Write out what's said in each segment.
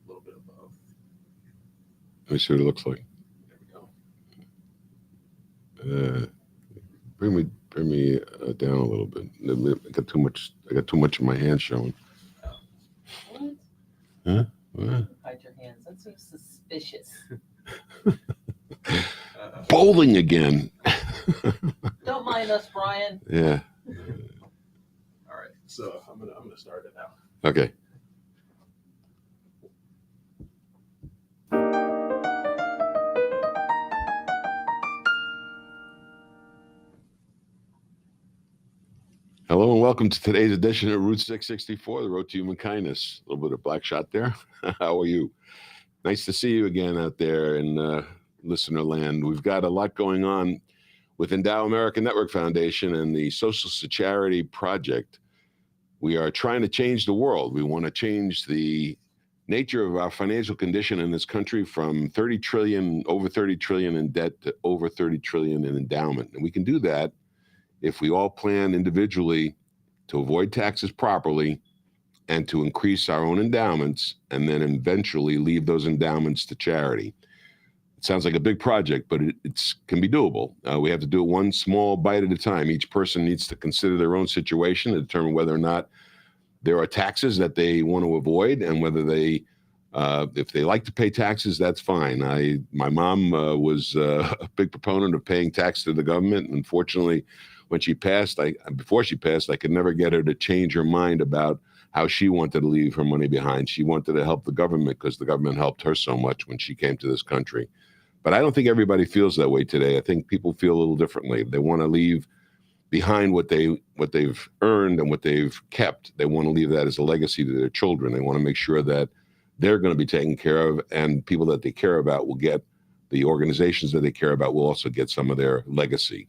a little bit above. Let me see what it looks like. There we go. Bring me down a little bit. I got too much of my hand showing. What? Huh? What? Hide your hands. That seems suspicious. Bowling again. Don't mind us, Brian. Yeah. All right, so I'm gonna start it now. Okay. Hello and welcome to today's edition of Route 664, the Road to Human Kindness. A little bit of black shot there. How are you? Nice to see you again out there in listener land. We've got a lot going on with Endow America Network Foundation and the Social Charity Project. We are trying to change the world. We want to change the nature of our financial condition in this country from over 30 trillion in debt to over 30 trillion in endowment. And we can do that if we all plan individually to avoid taxes properly and to increase our own endowments and then eventually leave those endowments to charity. It sounds like a big project, but it can be doable. We have to do it one small bite at a time. Each person needs to consider their own situation and determine whether or not there are taxes that they want to avoid and whether if they like to pay taxes, that's fine. My mom was a big proponent of paying tax to the government. Unfortunately, before she passed, I could never get her to change her mind about how she wanted to leave her money behind. She wanted to help the government because the government helped her so much when she came to this country. But I don't think everybody feels that way today. I think people feel a little differently. They want to leave behind what they've earned and what they've kept. They want to leave that as a legacy to their children. They want to make sure that they're going to be taken care of, and people that they care about will get, the organizations that they care about will also get some of their legacy.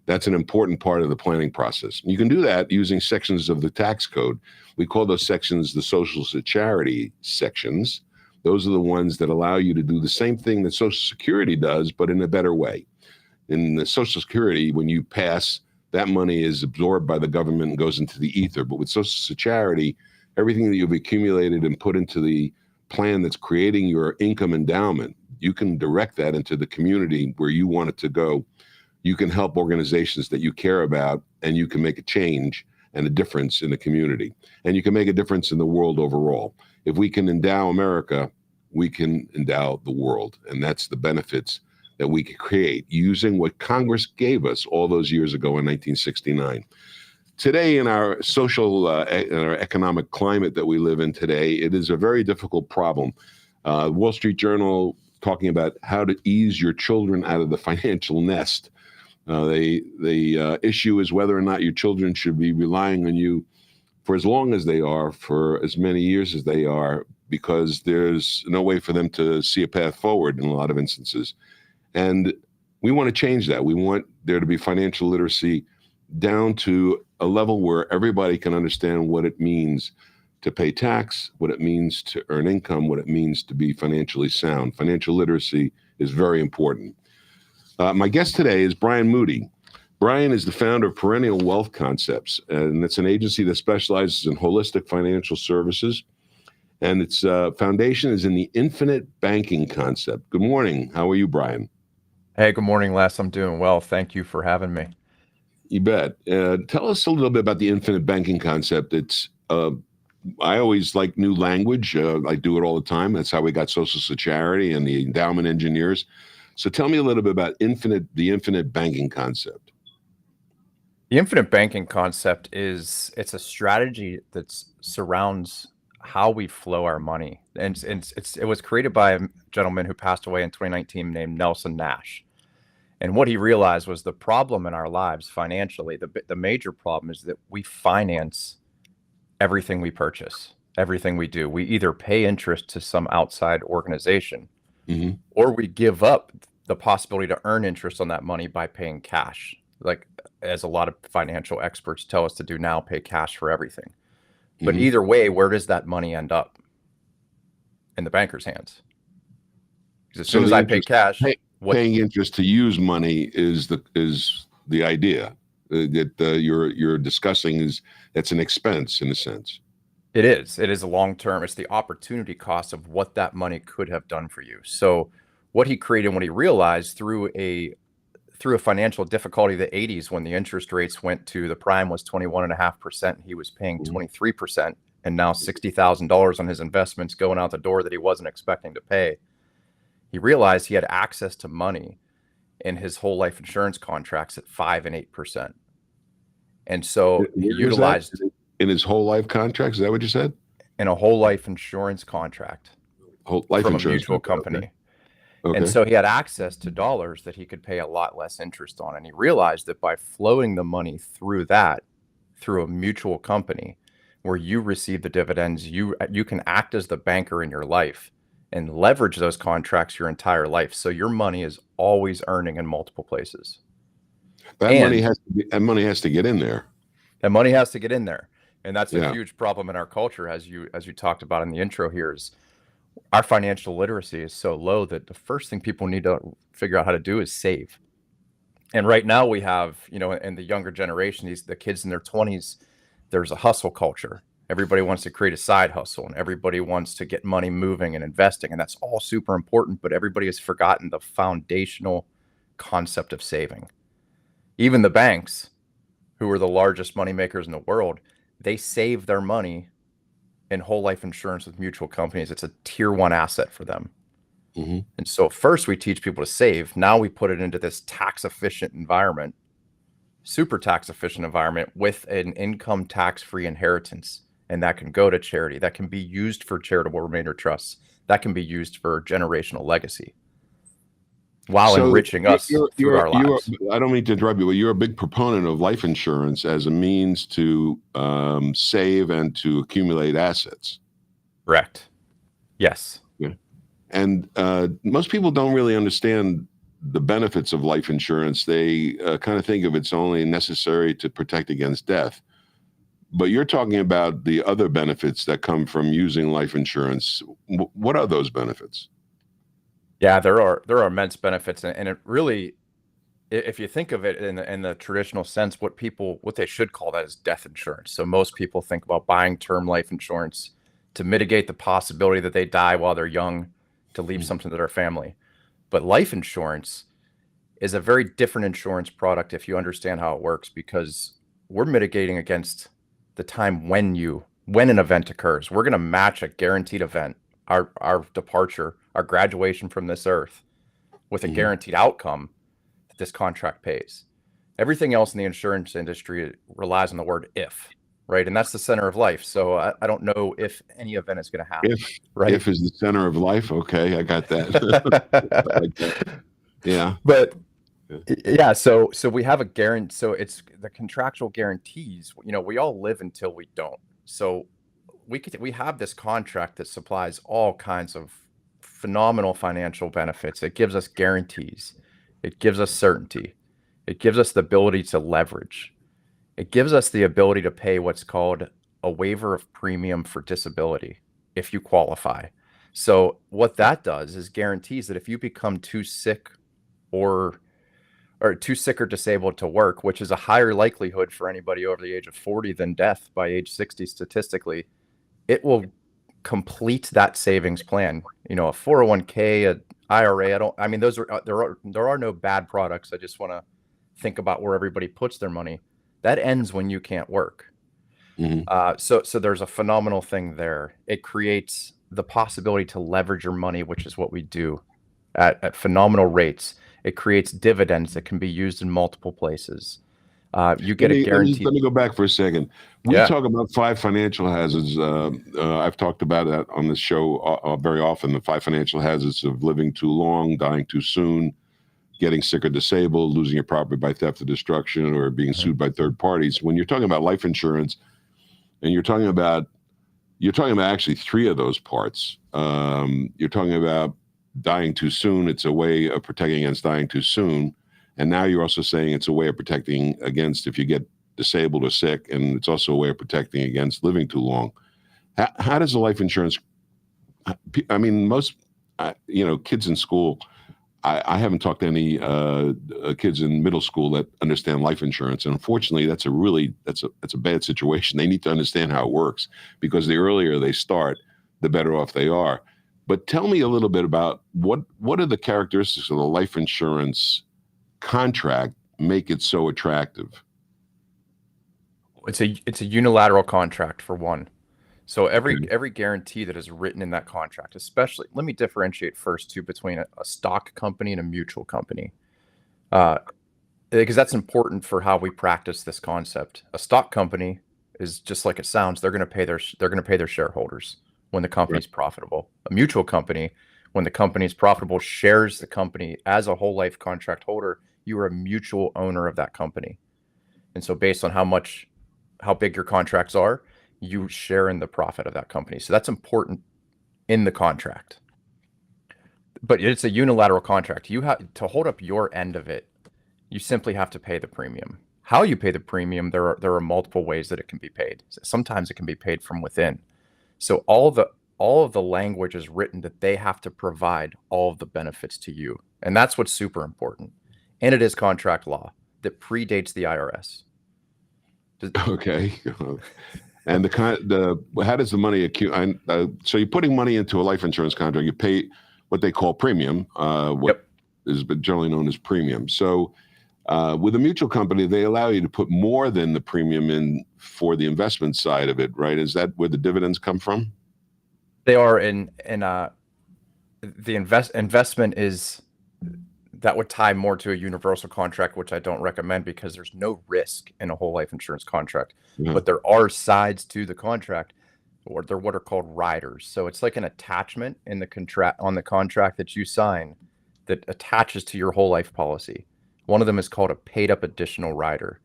That's an important part of the planning process. You can do that using sections of the tax code. We call those sections the social charity sections. Those are the ones that allow you to do the same thing that Social Security does, but in a better way. In the Social Security, when you pass, that money is absorbed by the government and goes into the ether. But with Social Charity, everything that you've accumulated and put into the plan that's creating your income endowment, you can direct that into the community where you want it to go. You can help organizations that you care about, and you can make a change and a difference in the community. And you can make a difference in the world overall. If we can endow America, we can endow the world. And that's the benefits that we can create using what Congress gave us all those years ago in 1969. Today, in our social and our economic climate that we live in today, it is a very difficult problem. Wall Street Journal talking about how to ease your children out of the financial nest. The issue is whether or not your children should be relying on you for as long as they are, for as many years as they are, because there's no way for them to see a path forward in a lot of instances. And we want to change that. We want there to be financial literacy down to a level where everybody can understand what it means to pay tax, what it means to earn income, what it means to be financially sound. Financial literacy is very important. My guest today is Brian Moody. Brian is the founder of Perennial Wealth Concepts, and it's an agency that specializes in holistic financial services. And its foundation is in the infinite banking concept. Good morning. How are you, Brian? Hey, good morning, Les. I'm doing well. Thank you for having me. You bet. Tell us a little bit about the infinite banking concept. It's I always like new language. I do it all the time. That's how we got Social Charity and the endowment engineers. So tell me a little bit about the infinite banking concept. The infinite banking concept it's a strategy that surrounds how we flow our money. And it was created by a gentleman who passed away in 2019 named Nelson Nash. And what he realized was the problem in our lives financially, the major problem is that we finance everything we purchase, everything we do. We either pay interest to some outside organization, or we give up the possibility to earn interest on that money by paying cash. Like, as a lot of financial experts tell us to do now, pay cash for everything. But either way, where does that money end up? In the banker's hands. Because as soon as I pay cash, paying interest to use money is the idea that you're discussing. That's an expense in a sense. It is. It is a long term. It's the opportunity cost of what that money could have done for you. So what he created, what he realized through a financial difficulty of the 80s, when the interest rates went to, the prime was 21.5%, he was paying 23%, and now $60,000 on his investments going out the door that he wasn't expecting to pay. He realized he had access to money in his whole life insurance contracts at 5 and 8%. And so he utilized in his whole life contracts. Is that what you said? In a whole life insurance contract Whole life from a insurance mutual contract. company. Okay. And so he had access to dollars that he could pay a lot less interest on. And he realized that by flowing the money through a mutual company where you receive the dividends, you can act as the banker in your life and leverage those contracts your entire life. So your money is always earning in multiple places. That money has to get in there. That money has to get in there. And that's a huge problem in our culture, as you talked about in the intro here, is our financial literacy is so low that the first thing people need to figure out how to do is save. And right now we have, in the younger generation, the kids in their 20s, there's a hustle culture. Everybody wants to create a side hustle, and everybody wants to get money moving and investing. And that's all super important, but everybody has forgotten the foundational concept of saving. Even the banks, who are the largest money makers in the world, they save their money in whole life insurance with mutual companies. It's a tier 1 asset for them. Mm-hmm. And so first we teach people to save. Now we put it into this tax efficient environment, super tax efficient environment with an income tax-free inheritance. And that can go to charity. That can be used for charitable remainder trusts. That can be used for generational legacy while enriching us through our lives. I don't mean to interrupt you, but you're a big proponent of life insurance as a means to save and to accumulate assets. Correct. Yes. Yeah. And most people don't really understand the benefits of life insurance. They kind of think of it's only necessary to protect against death. But you're talking about the other benefits that come from using life insurance. What are those benefits? Yeah, there are immense benefits, and it really, if you think of it in the traditional sense, what they should call that is death insurance. So most people think about buying term life insurance to mitigate the possibility that they die while they're young, to leave something to their family. But life insurance is a very different insurance product if you understand how it works, because we're mitigating against the time when an event occurs. We're going to match a guaranteed event, our departure, our graduation from this earth, with a guaranteed outcome that this contract pays. Everything else in the insurance industry relies on the word if, right? And that's the center of life. So I don't know if any event is going to happen. If is the center of life. Okay, I got that. I like that. Yeah. But yeah, so we have a guarantee. So it's the contractual guarantees. We all live until we don't. So we have this contract that supplies all kinds of phenomenal financial benefits. It gives us guarantees. It gives us certainty. It gives us the ability to leverage. It gives us the ability to pay what's called a waiver of premium for disability if you qualify. So what that does is guarantees that if you become too sick or disabled to work, which is a higher likelihood for anybody over the age of 40 than death by age 60 statistically, it will complete that savings plan. A 401k, an IRA. There are no bad products. I just want to think about where everybody puts their money. That ends when you can't work. Mm-hmm. So there's a phenomenal thing there. It creates the possibility to leverage your money, which is what we do at phenomenal rates. It creates dividends that can be used in multiple places. You get a guarantee. Let me go back for a second. We talk about 5 financial hazards. I've talked about that on the show very often. The 5 financial hazards of living too long, dying too soon, getting sick or disabled, losing your property by theft or destruction, or being sued by third parties. When you're talking about life insurance, and you're talking about actually 3 of those parts. You're talking about dying too soon. It's a way of protecting against dying too soon. And now you're also saying it's a way of protecting against if you get disabled or sick, and it's also a way of protecting against living too long. How does the life insurance, most, kids in school, I haven't talked to any kids in middle school that understand life insurance, and unfortunately, that's a bad situation. They need to understand how it works, because the earlier they start, the better off they are. But tell me a little bit about what are the characteristics of the life insurance contract make it so attractive? It's a unilateral contract, for one. So every guarantee that is written in that contract, especially, let me differentiate first too between a stock company and a mutual company, because that's important for how we practice this concept. A stock company is just like it sounds. They're going to pay their shareholders when the company's profitable. A mutual company, when the company is profitable, shares the company. As a whole life contract holder, you are a mutual owner of that company, and so based on how big your contracts are, you share in the profit of that company. So that's important in the contract. But it's a unilateral contract. You have to hold up your end of it. You simply have to pay the premium. How you pay the premium, there are multiple ways that it can be paid. Sometimes it can be paid from within. So all of the language is written that they have to provide all of the benefits to you. And that's what's super important. And it is contract law that predates the IRS. Okay. And how does the money accumulate? So you're putting money into a life insurance contract. You pay what they call premium, is generally known as premium. So with a mutual company, they allow you to put more than the premium in for the investment side of it, right? Is that where the dividends come from? They are the investment is, that would tie more to a universal contract, which I don't recommend because there's no risk in a whole life insurance contract. Yeah. But there are sides to the contract, or they're what are called riders. So it's like an attachment in the contract that you sign that attaches to your whole life policy. One of them is called a paid up additional rider.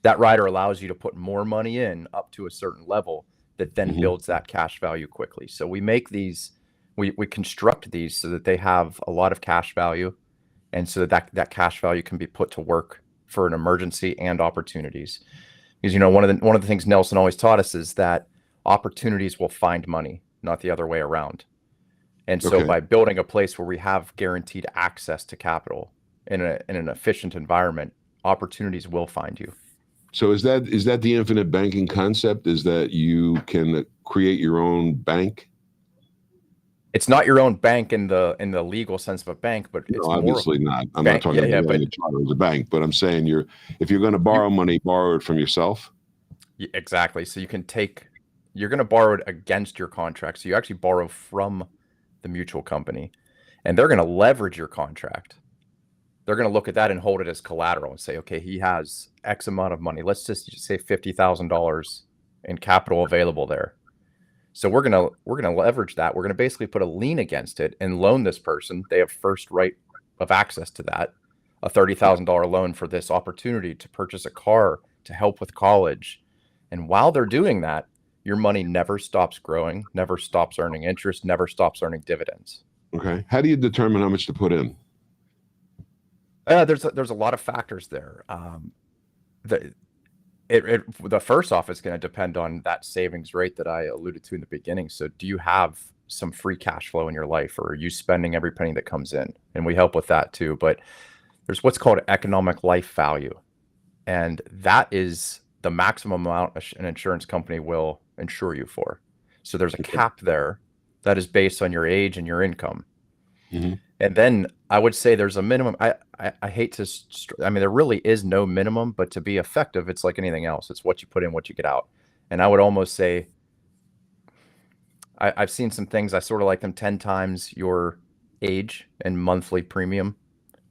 That rider allows you to put more money in up to a certain level that then builds that cash value quickly. So we make these, we construct these so that they have a lot of cash value, and so that cash value can be put to work for an emergency and opportunities. Because, one of the things Nelson always taught us is that opportunities will find money, not the other way around. And so by building a place where we have guaranteed access to capital in an efficient environment, opportunities will find you. So is that the infinite banking concept? Is that you can create your own bank? It's not your own bank in the legal sense of a bank, but it's obviously not. I'm not talking about the charter as a bank, but I'm saying if you're going to borrow money, borrow it from yourself. Exactly. So you're going to borrow it against your contract. So you actually borrow from the mutual company, and they're going to leverage your contract. They're going to look at that and hold it as collateral and say, okay, he has X amount of money. Let's just say $50,000 in capital available there. So we're gonna leverage that. We're gonna basically put a lien against it and loan this person. They have first right of access to that, a $30,000 loan for this opportunity to purchase a car to help with college. And while they're doing that, your money never stops growing, never stops earning interest, never stops earning dividends. Okay. How do you determine how much to put in? There's a lot of factors there. The first off is going to depend on that savings rate that I alluded to in the beginning. So do you have some free cash flow in your life, or are you spending every penny that comes in? And we help with that too. But there's what's called economic life value. And that is the maximum amount an insurance company will insure you for. So there's a cap there that is based on your age and your income. Mm-hmm. And then I would say there's a minimum. I hate to, there really is no minimum, but to be effective, it's like anything else. It's what you put in, what you get out. And I would almost say, I've seen some things, I sort of like them 10 times your age and monthly premium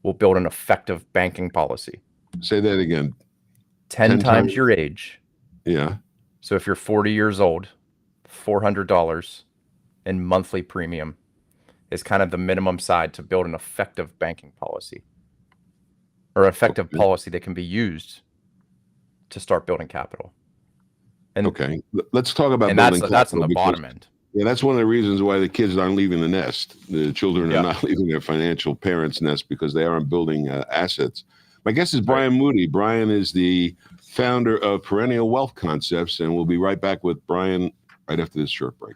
will build an effective banking policy. Say that again. 10 times your age. Yeah. So if you're 40 years old, $400 in monthly premium is kind of the minimum side to build an effective banking policy, or effective policy that can be used to start building capital. And let's talk about building capital. That's on the bottom end. Yeah, that's one of the reasons why the kids aren't leaving the nest. The children are not leaving their financial parents' nest because they aren't building assets. My guest is Brian Moody. Brian is the founder of Perennial Wealth Concepts, and we'll be right back with Brian right after this short break.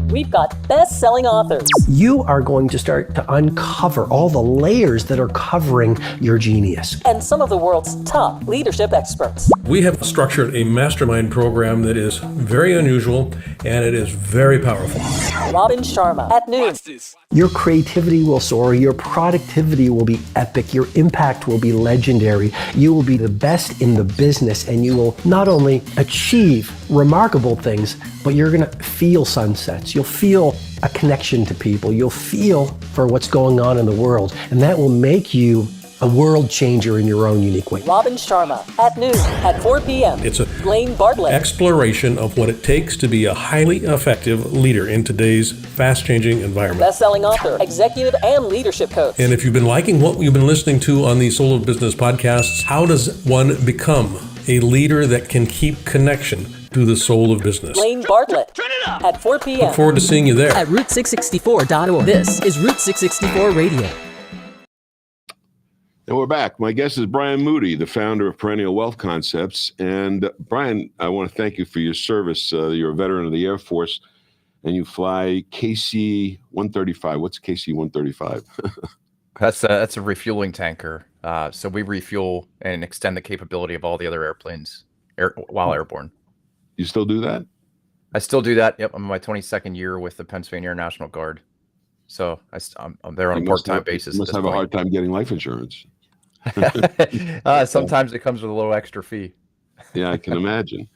We've got best-selling authors. You are going to start to uncover all the layers that are covering your genius. And some of the world's top leadership experts. We have structured a mastermind program that is very unusual and it is very powerful. Robin Sharma at noon. Your creativity will soar, your productivity will be epic, your impact will be legendary. You will be the best in the business, and you will not only achieve remarkable things, but you're going to feel sunsets. You'll feel a connection to people. You'll feel for what's going on in the world, and that will make you a world changer in your own unique way. Robin Sharma at noon at 4 p.m. It's a Blaine Bartlett. exploration of what it takes to be a highly effective leader in today's fast-changing environment. Best-selling author, executive, and leadership coach. And if you've been liking what you've been listening to on the Soul of Business podcasts, how does one become a leader that can keep connection to the soul of business? Blaine Bartlett at 4 p.m. Look forward to seeing you there. At Route664.org. This is Route 664 Radio. And we're back. My guest is Brian Moody, the founder of Perennial Wealth Concepts. And Brian, I want to thank you for your service. You're a veteran of the Air Force, and you fly KC-135. What's KC-135? That's a refueling tanker. So we refuel and extend the capability of all the other airplanes while airborne. You still do that? I still do that. Yep, I'm in my 22nd year with the Pennsylvania Air National Guard. So I'm there on a part-time basis. You must have a hard time getting life insurance. Sometimes it comes with a little extra fee. Yeah, I can imagine.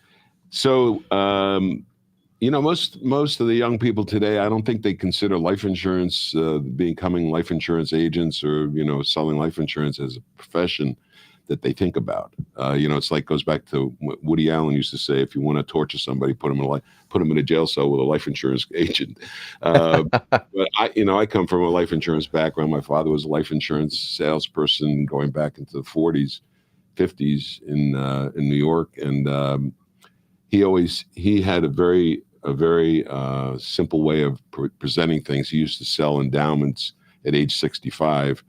So, most of the young people today, I don't think they consider life insurance, becoming life insurance agents or, selling life insurance as a profession that they think about. It's like goes back to what Woody Allen used to say: if you want to torture somebody, put them in a jail cell with a life insurance agent. But I come from a life insurance background. My father was a life insurance salesperson going back into the 40s, 50s in New York, and he had a very simple way of presenting things. He used to sell endowments at age 65.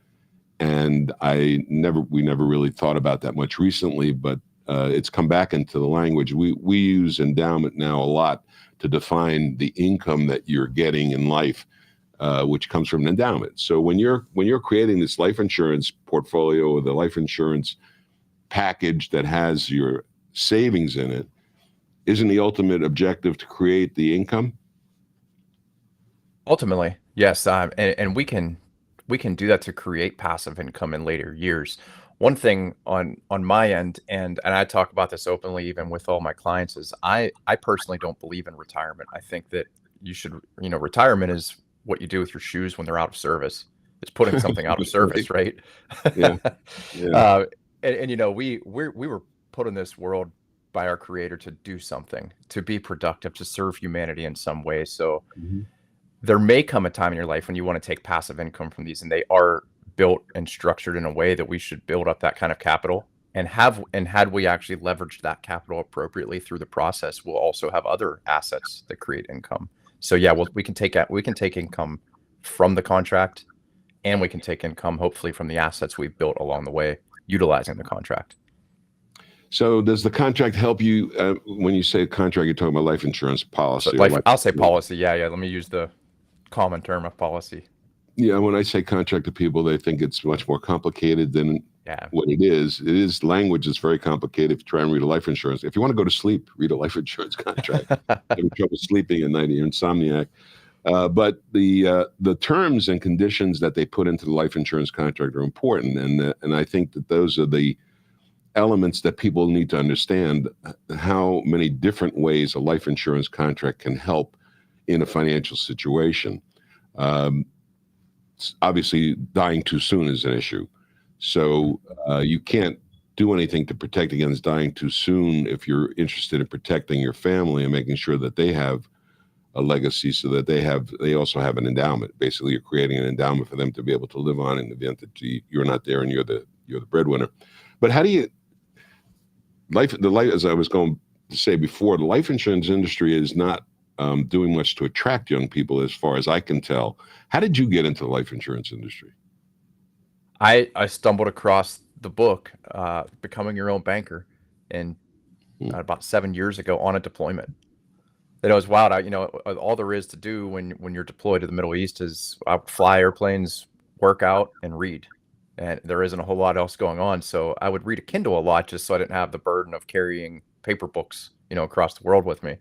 And we never really thought about that much recently, but it's come back into the language. We use endowment now a lot to define the income that you're getting in life, which comes from an endowment. So when you're creating this life insurance portfolio or the life insurance package that has your savings in it, isn't the ultimate objective to create the income? Ultimately, yes, and we can do that to create passive income in later years. One thing on my end, and I talk about this openly even with all my clients, is I personally don't believe in retirement. I think that you should, retirement is what you do with your shoes when they're out of service. It's putting something out of service, right? Yeah. We were put in this world by our creator to do something, to be productive, to serve humanity in some way. So there may come a time in your life when you want to take passive income from these, and they are built and structured in a way that we should build up that kind of capital. And had we actually leveraged that capital appropriately through the process, we'll also have other assets that create income. So yeah, we can take income from the contract, and we can take income hopefully from the assets we've built along the way, utilizing the contract. So does the contract help you? When you say contract, you're talking about life insurance policy. I'll say policy. Yeah. Let me use the common term of policy. Yeah, when I say contract to people, they think it's much more complicated than what it is. It is language is very complicated. If you try and read a life insurance, if you want to go to sleep, read a life insurance contract. Having trouble sleeping at night, you're insomniac. But the terms and conditions that they put into the life insurance contract are important, and I think that those are the elements that people need to understand. How many different ways a life insurance contract can help in a financial situation. Obviously, dying too soon is an issue. So you can't do anything to protect against dying too soon if you're interested in protecting your family and making sure that they have a legacy, so that they also have an endowment. Basically, you're creating an endowment for them to be able to live on in the event that you're not there and you're the breadwinner. But how do you as I was going to say before, the life insurance industry is not doing much to attract young people, as far as I can tell. How did you get into the life insurance industry? I stumbled across the book, Becoming Your Own Banker, and about 7 years ago on a deployment. It was wild. All there is to do when you're deployed to the Middle East is fly airplanes, work out, and read. And there isn't a whole lot else going on. So I would read a Kindle a lot just so I didn't have the burden of carrying paper books, across the world with me.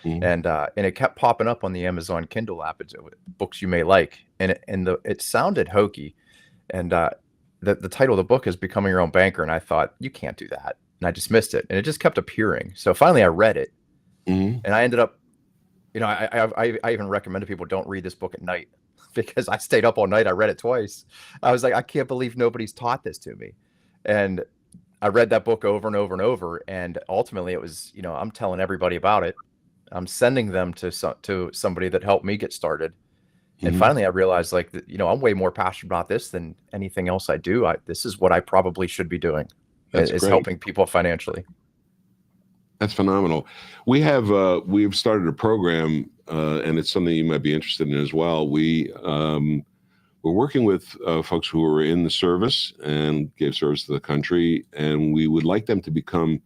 And it kept popping up on the Amazon Kindle app. It's books you may like, and it sounded hokey. And the title of the book is Becoming Your Own Banker, and I thought, you can't do that, and I dismissed it, and it just kept appearing. So finally, I read it, and I ended up, I even recommended people don't read this book at night because I stayed up all night. I read it twice. I was like, I can't believe nobody's taught this to me, and I read that book over and over and over, and ultimately, it was, I'm telling everybody about it. I'm sending them to somebody that helped me get started. And finally, I realized, I'm way more passionate about this than anything else I do. This is what I probably should be doing. Is helping people financially. That's phenomenal. We've started a program, and it's something you might be interested in as well. We're working with folks who are in the service and gave service to the country, and we would like them to become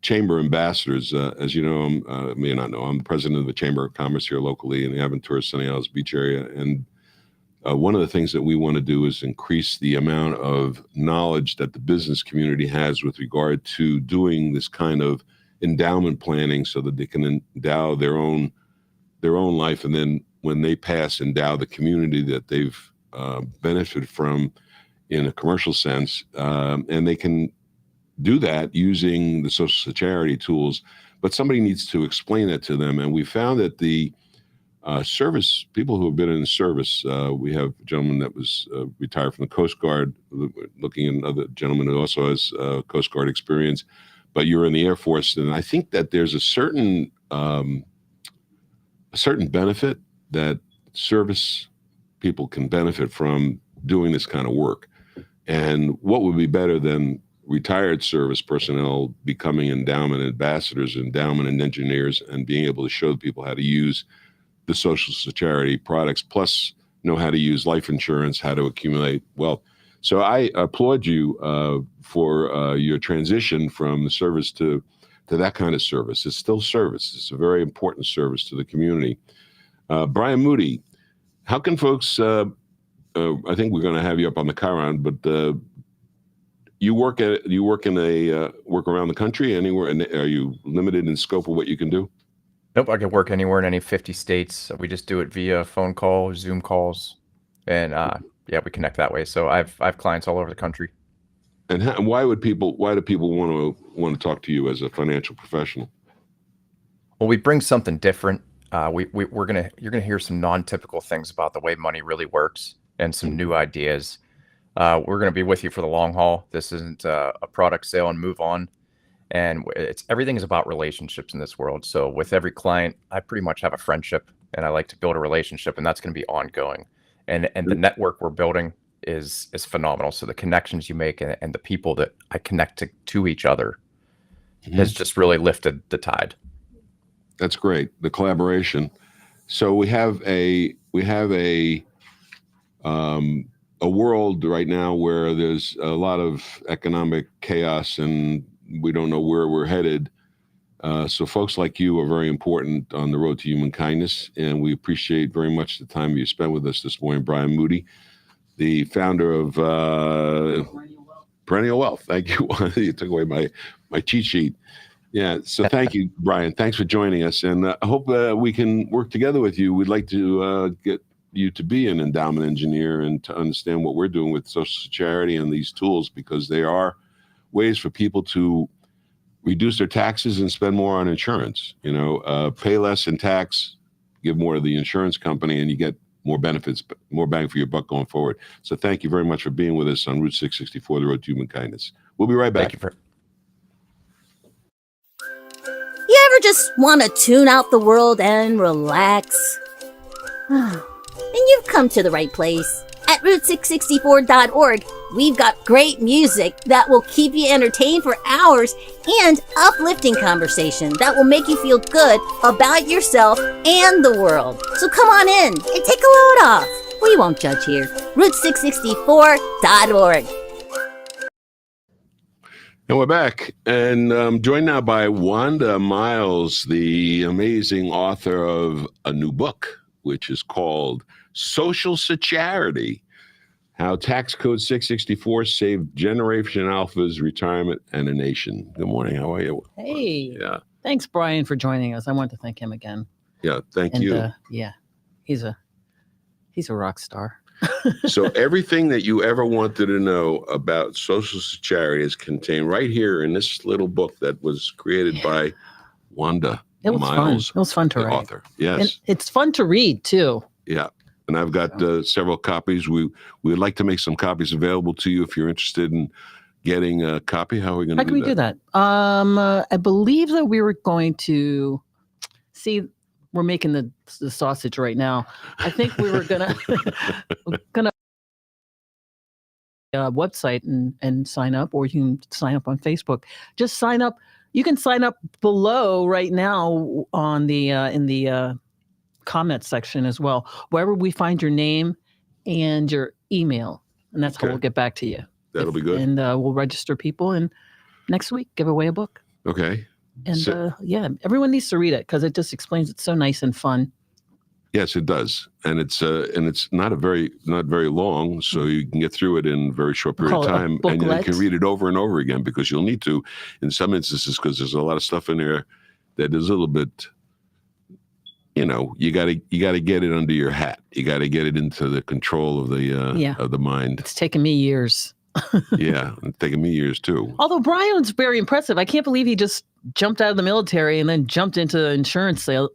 chamber ambassadors. As you know, may not know, I'm the president of the Chamber of Commerce here locally in the Aventura Sunny Isles Beach area. And one of the things that we want to do is increase the amount of knowledge that the business community has with regard to doing this kind of endowment planning so that they can endow their own life. And then when they pass, endow the community that they've benefited from in a commercial sense. And they can do that using the social security tools, but somebody needs to explain that to them. And we found that the service people who have been in service, we have a gentleman that was retired from the Coast Guard, looking at another gentleman who also has Coast Guard experience, but you're in the Air Force. And I think that there's a certain benefit that service people can benefit from doing this kind of work. And what would be better than retired service personnel becoming endowment ambassadors, endowment and engineers, and being able to show people how to use the social security products, plus know how to use life insurance, how to accumulate wealth. So I applaud you for your transition from the service to that kind of service. It's still service. It's a very important service to the community. Brian Moody, how can folks, I think we're going to have you up on the Chiron, but you work around the country anywhere, and are you limited in scope of what you can do? Nope, I can work anywhere in any 50 states. We just do it via phone call, Zoom calls, and we connect that way. So I've clients all over the country. And why do people want to talk to you as a financial professional? Well, we bring something different. You're gonna hear some non-typical things about the way money really works and some new ideas. We're going to be with you for the long haul. This isn't a product sale and move on. And everything is about relationships in this world. So with every client, I pretty much have a friendship, and I like to build a relationship, and that's going to be ongoing. And the network we're building is phenomenal. So the connections you make and the people that I connect to each other has just really lifted the tide. That's great. The collaboration. So we have a world right now where there's a lot of economic chaos and we don't know where we're headed. So folks like you are very important on the road to human kindness, and we appreciate very much the time you spent with us this morning. Brian Moody, the founder of Perennial Wealth. Thank you. You took away my cheat sheet. Yeah. So thank you, Brian. Thanks for joining us, and I hope we can work together with you. We'd like to get you to be an endowment engineer and to understand what we're doing with Social Security and these tools, because they are ways for people to reduce their taxes and spend more on insurance. Pay less in tax, give more to the insurance company, and you get more benefits, more bang for your buck going forward. So thank you very much for being with us on Route 664, the road to human kindness. We'll be right back. Thank you for. You ever just want to tune out the world and relax? And you've come to the right place. At Route664.org, we've got great music that will keep you entertained for hours and uplifting conversation that will make you feel good about yourself and the world. So come on in and take a load off. We won't judge here. Route664.org. And we're back, and I'm joined now by Wanda Miles, the amazing author of a new book, which is called Social Security: How Tax Code 664 Saved Generation Alpha's Retirement and a Nation. Good morning. How are you? Hey. Yeah. Thanks, Brian, for joining us. I want to thank him again. Yeah. Thank you. Yeah, he's a rock star. So everything that you ever wanted to know about Social Security is contained right here in this little book that was created by Wanda Miles. It was fun to the write. author. Yes. And it's fun to read too. Yeah. And I've got several copies. We would like to make some copies available to you if you're interested in getting a copy. How are we going to do that? How can we do that? I believe that we were going to see. We're making the sausage right now. I think we were gonna website and sign up, or you can sign up on Facebook. Just sign up. You can sign up below right now on the in the comment section as well. Wherever we find your name and your email, and that's how we'll get back to you. That'll be good. And we'll register people, and next week give away a book. Okay. And yeah, everyone needs to read it because it just explains it so nice and fun. Yes, it does, and it's not very long, so you can get through it in a very short period of time, and you can read it over and over again because you'll need to, in some instances, because there's a lot of stuff in there that is a little bit, you got to get it under your hat. You got to get it into the control of the mind. It's taken me years. Yeah, it's taken me years too. Although Brian's very impressive. I can't believe he just jumped out of the military and then jumped into insurance selling.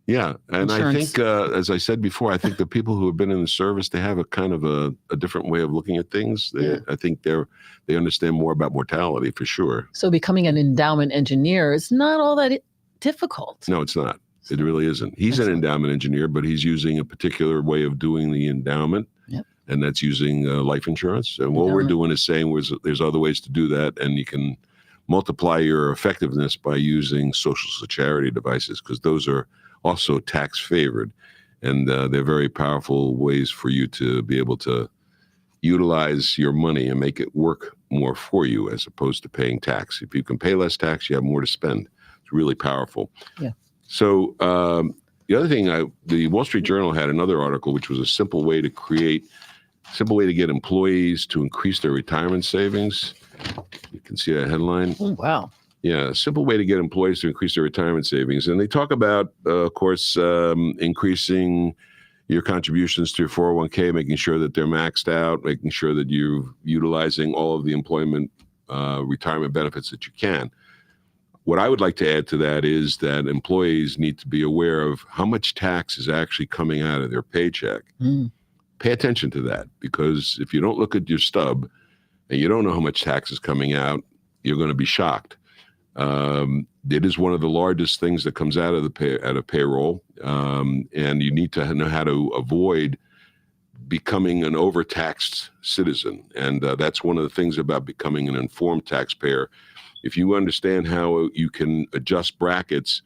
Yeah, and insurance. I think, as I said before, I think the people who have been in the service, they have a kind of a different way of looking at things. I think they understand more about mortality for sure. So becoming an endowment engineer is not all that difficult. No, it's not. It really isn't. He's an endowment engineer, but he's using a particular way of doing the endowment. Yep. And that's using life insurance. And what we're doing is saying there's other ways to do that, and you can multiply your effectiveness by using Social Security devices, because those are also tax favored, and they're very powerful ways for you to be able to utilize your money and make it work more for you as opposed to paying tax. If you can pay less tax, you have more to spend. It's really powerful. Yeah. So the other thing, the Wall Street Journal had another article, which was a simple way to get employees to increase their retirement savings. You can see that headline. Oh, wow. Yeah, a simple way to get employees to increase their retirement savings. And they talk about, of course, increasing your contributions to your 401k, making sure that they're maxed out, making sure that you're utilizing all of the employment retirement benefits that you can. What I would like to add to that is that employees need to be aware of how much tax is actually coming out of their paycheck. Pay attention to that, because if you don't look at your stub and you don't know how much tax is coming out, you're going to be shocked. It is one of the largest things that comes out of payroll, and you need to know how to avoid becoming an overtaxed citizen. And that's one of the things about becoming an informed taxpayer. If you understand how you can adjust brackets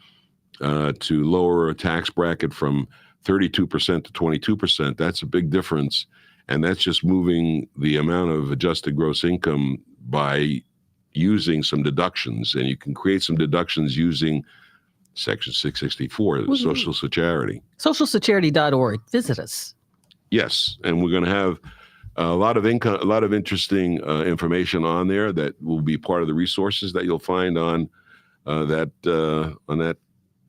to lower a tax bracket from 32% to 22%, that's a big difference. And that's just moving the amount of adjusted gross income by using some deductions. And you can create some deductions using Section 664, the Social Security. Socialsecurity.org. Visit us. Yes. And we're going to have a lot of interesting information on there that will be part of the resources that you'll find on that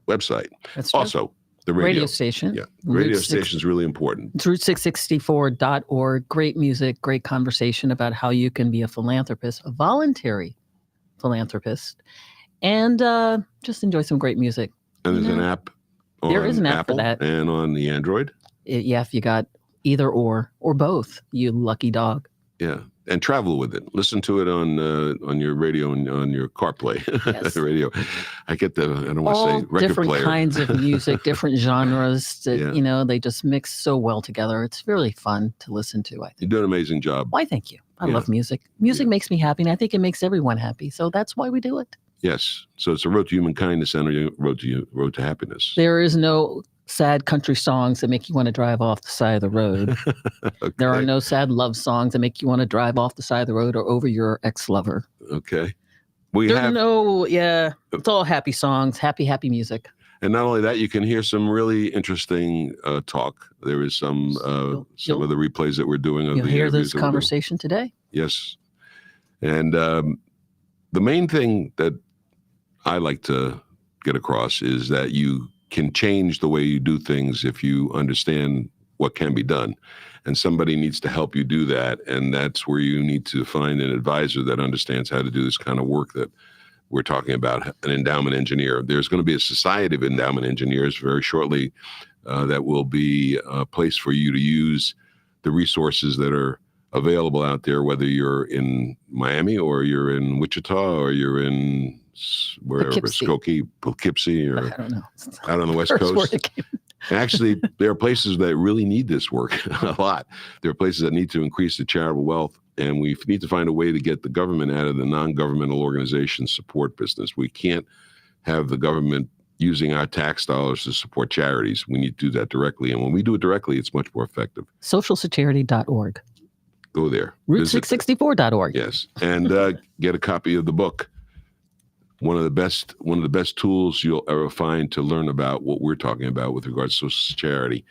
website. That's true. Also, the radio station. Yeah, radio station is really important. It's Route664.org. Great music, great conversation about how you can be a philanthropist, a voluntary philanthropist, and just enjoy some great music. And there's an app. There is an app Apple for that. And on the Android. Yeah, if you got either or both, you lucky dog. Yeah, and travel with it. Listen to it on your radio and on your CarPlay. Yes. The radio. I don't want to say record different player. kinds of music, different genres that, they just mix so well together. It's really fun to listen to, I think. You do an amazing job. Why, thank you. I love music. Music makes me happy, and I think it makes everyone happy. So that's why we do it. Yes. So it's a road to human kindness and a road to happiness. There is no sad country songs that make you want to drive off the side of the road. Okay. There are no sad love songs that make you want to drive off the side of the road or over your ex-lover. Okay. It's all happy songs, happy music. And not only that, you can hear some really interesting talk. There is some of the replays that we're doing. You'll hear this conversation today. Yes. And the main thing that I like to get across is that you can change the way you do things if you understand what can be done. And somebody needs to help you do that. And that's where you need to find an advisor that understands how to do this kind of work that we're talking about, an endowment engineer. There's going to be a society of endowment engineers very shortly that will be a place for you to use the resources that are available out there, whether you're in Miami or you're in Wichita or you're in wherever, Poughkeepsie, or I don't know. Out on the West Coast. Actually, there are places that really need this work a lot. There are places that need to increase the charitable wealth, and we need to find a way to get the government out of the non-governmental organization support business. We can't have the government using our tax dollars to support charities. We need to do that directly, and when we do it directly, it's much more effective. Socialsecurity.org. Go there. Route664.org. Yes, and get a copy of the book. One of the best tools you'll ever find to learn about what we're talking about with regards to social charity.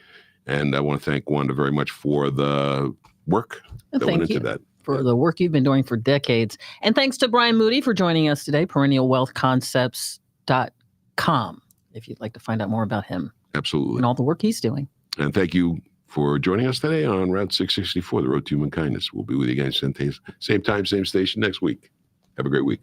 And I want to thank Wanda very much for the work that went into that. For the work you've been doing for decades. And thanks to Brian Moody for joining us today, perennialwealthconcepts.com, if you'd like to find out more about him. Absolutely. And all the work he's doing. And thank you for joining us today on Route 664, the Road to Human Kindness. We'll be with you again same time, same station next week. Have a great week.